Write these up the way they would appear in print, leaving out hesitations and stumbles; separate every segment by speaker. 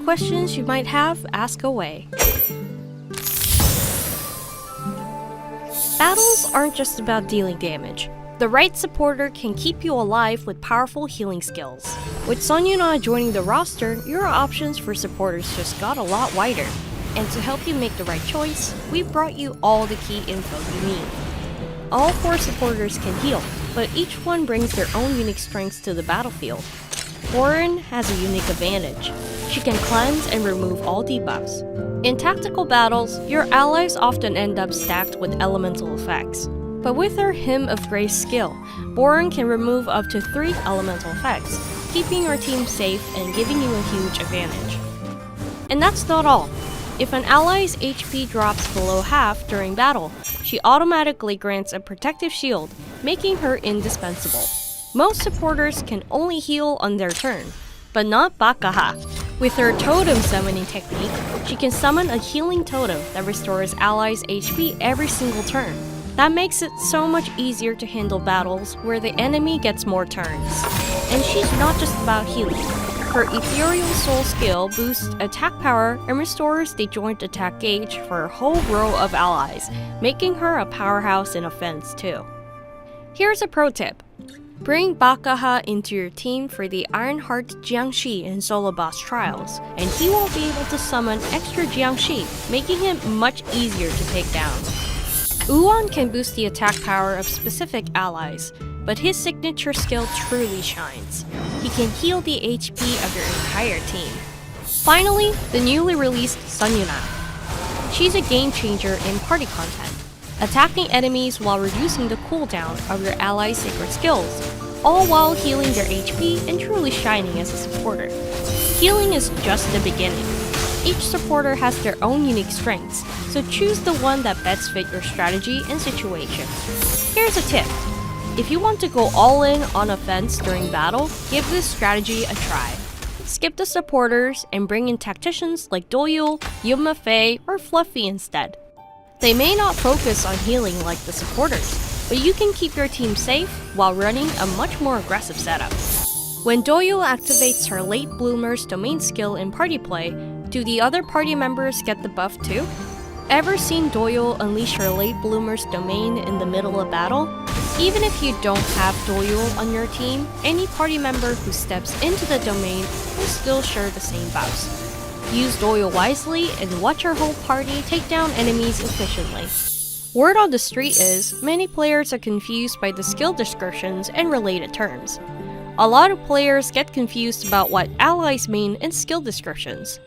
Speaker 1: questions you might have, ask away. Battles aren't just about dealing damage. The right supporter can keep you alive with powerful healing skills. With Sun Yuna joining the roster, your options for supporters just got a lot wider. And to help you make the right choice, we brought you all the key info you need. All 4 supporters can heal, but each one brings their own unique strengths to the battlefield. Boren has a unique advantage. She can cleanse and remove all debuffs. In tactical battles, your allies often end up stacked with elemental effects. But with her Hymn of Grace skill, Boren can remove up to 3 elemental effects, keeping your team safe and giving you a huge advantage. And that's not all. If an ally's HP drops below half during battle, she automatically grants a protective shield, making her indispensable. Most supporters can only heal on their turn, but not Bakaha. With her totem summoning technique, she can summon a healing totem that restores allies' HP every single turn. That makes it so much easier to handle battles where the enemy gets more turns. And she's not just about healing. Her Ethereal Soul skill boosts attack power and restores the joint attack gauge for a whole row of allies, making her a powerhouse in offense too. Here's a pro tip. Bring Bakaha into your team for the Ironheart Jiangshi in solo boss trials, and he will be able to summon extra Jiangshi, making him much easier to take down. Uwan can boost the attack power of specific allies, but his signature skill truly shines. He can heal the HP of your entire team. Finally, the newly released Sun Yuna. She's a game changer in party content, attacking enemies while reducing the cooldown of your allies' sacred skills, all while healing their HP and truly shining as a supporter. Healing is just the beginning. Each supporter has their own unique strengths, so choose the one that best fit your strategy and situation. Here's a tip. If you want to go all in on offense during battle, give this strategy a try. Skip the supporters and bring in tacticians like Doyul, Yuma Fei, or Fluffy instead. They may not focus on healing like the supporters, but you can keep your team safe while running a much more aggressive setup. When Doyul activates her Late Bloomer's domain skill in party play, do the other party members get the buff too? Ever seen Doyul unleash her Late Bloomer's domain in the middle of battle? Even if you don't have Doyul on your team, any party member who steps into the domain will still share the same buffs. Use Doyul wisely and watch your whole party take down enemies efficiently. Word on the street is, many players are confused by the skill descriptions and related terms. A lot of players get confused about what allies mean in skill descriptions.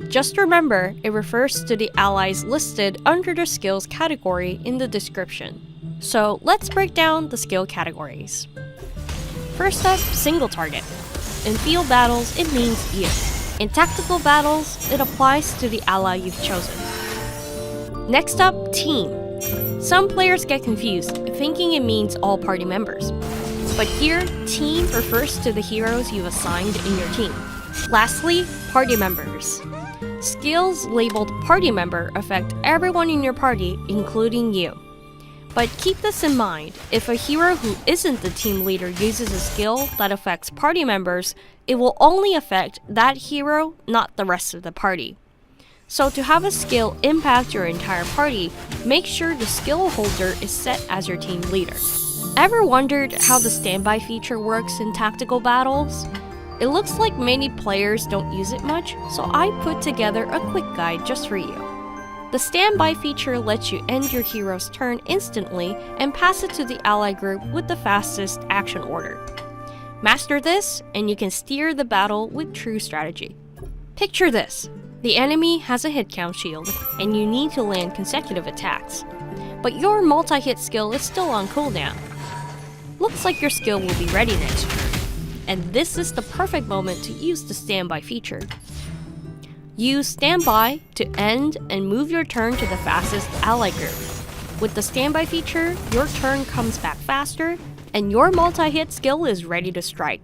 Speaker 1: Just remember, it refers to the allies listed under the skills category in the description. So let's break down the skill categories. First up, single target. In field battles, it means you. In tactical battles, it applies to the ally you've chosen. Next up, team. Some players get confused, thinking it means all party members. But here, team refers to the heroes you've assigned in your team. Lastly, party members. Skills labeled party member affect everyone in your party, including you. But keep this in mind, if a hero who isn't the team leader uses a skill that affects party members, it will only affect that hero, not the rest of the party. So to have a skill impact your entire party, make sure the skill holder is set as your team leader. Ever wondered how the standby feature works in tactical battles? It looks like many players don't use it much, so I put together a quick guide just for you. The standby feature lets you end your hero's turn instantly and pass it to the ally group with the fastest action order. Master this, and you can steer the battle with true strategy. Picture this. The enemy has a hit count shield, and you need to land consecutive attacks. But your multi-hit skill is still on cooldown. Looks like your skill will be ready next turn. And this is the perfect moment to use the standby feature. Use standby to end and move your turn to the fastest ally group. With the standby feature, your turn comes back faster, and your multi-hit skill is ready to strike.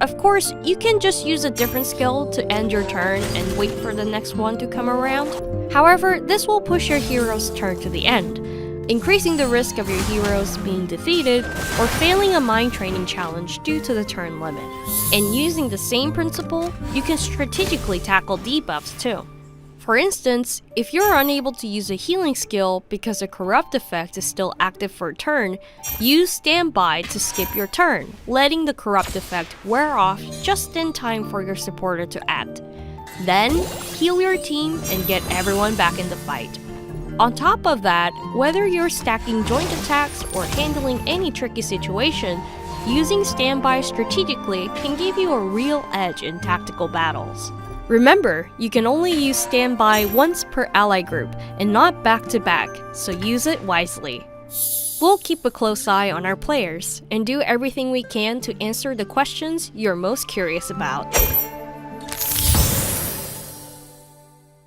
Speaker 1: Of course, you can just use a different skill to end your turn and wait for the next one to come around. However, this will push your hero's turn to the end. increasing the risk of your heroes being defeated or failing a mind training challenge due to the turn limit. And using the same principle, you can strategically tackle debuffs too. For instance, if you're unable to use a healing skill because the corrupt effect is still active for a turn, use standby to skip your turn, letting the corrupt effect wear off just in time for your supporter to act. Then, heal your team and get everyone back in the fight. On top of that, whether you're stacking joint attacks or handling any tricky situation, using standby strategically can give you a real edge in tactical battles. Remember, you can only use standby once per ally group and not back to back, so use it wisely. We'll keep a close eye on our players and do everything we can to answer the questions you're most curious about.